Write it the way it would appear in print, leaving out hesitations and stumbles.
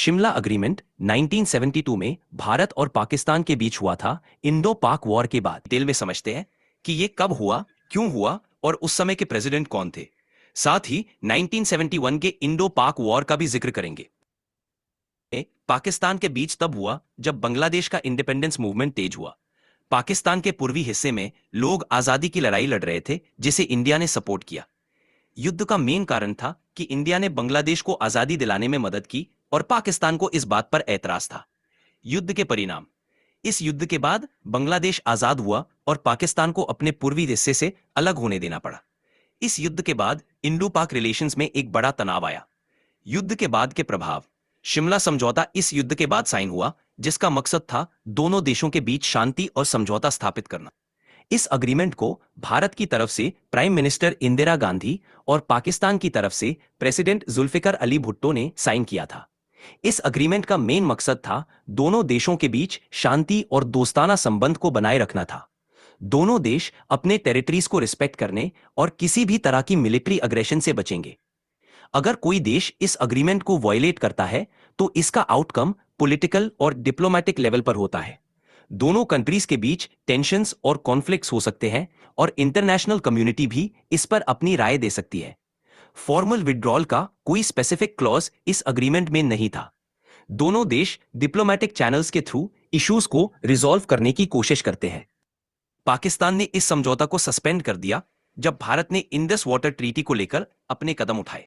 Shimla agreement 1972 में भारत और पाकिस्तान के बीच हुआ था। इंडो पाक वॉर के बाद डिटेल में समझते हैं कि ये कब हुआ, क्यों हुआ और उस समय के प्रेसिडेंट कौन थे। साथ ही 1971 के इंडो पाक वॉर का भी जिक्र करेंगे। पाकिस्तान के बीच तब हुआ जब बांग्लादेश का इंडिपेंडेंस मूवमेंट तेज हुआ। पाकिस्तान के पूर्वी हिस्से में लोग आजादी की लड़ाई लड़ रहे थे, जिसे इंडिया ने सपोर्ट किया। युद्ध का मेन कारण था कि इंडिया ने बांग्लादेश को आजादी दिलाने में मदद की और पाकिस्तान को इस बात पर ऐतराज था। युद्ध के परिणाम। इस युद्ध के बाद बांग्लादेश आजाद हुआ और पाकिस्तान को अपने पूर्वी हिस्से से अलग होने देना पड़ा। इस युद्ध के बाद इंडो पाक रिलेशंस में एक बड़ा तनाव आया। युद्ध के बाद के प्रभाव। शिमला समझौता इस युद्ध के बाद साइन हुआ, जिसका मकसद था दोनों देशों के बीच शांति और समझौता स्थापित करना। इस अग्रीमेंट को भारत की तरफ से प्राइम मिनिस्टर इंदिरा गांधी और पाकिस्तान की तरफ से प्रेसिडेंट जुल्फिकर अली भुट्टो ने साइन किया था। इस अग्रीमेंट का मेन मकसद था दोनों देशों के बीच शांति और दोस्ताना संबंध को बनाए रखना था। दोनों देश अपने टेरिटरीज को रिस्पेक्ट करने और किसी भी तरह की मिलिट्री अग्रेशन से बचेंगे। अगर कोई देश इस अग्रीमेंट को वायलेट करता है तो इसका आउटकम पॉलिटिकल और डिप्लोमेटिक लेवल पर होता है। दोनों कंट्रीज के बीच टेंशन्स और कॉन्फ्लिक्ट्स हो सकते हैं और इंटरनेशनल कम्युनिटी भी इस पर अपनी राय दे सकती है। फॉर्मल विड्रॉल का कोई स्पेसिफिक क्लॉज इस अग्रीमेंट में नहीं था। दोनों देश डिप्लोमेटिक चैनल्स के थ्रू इश्यूज को रिजॉल्व करने की कोशिश करते हैं। पाकिस्तान ने इस समझौता को सस्पेंड कर दिया जब भारत ने इंडस वाटर ट्रीटी को लेकर अपने कदम उठाए।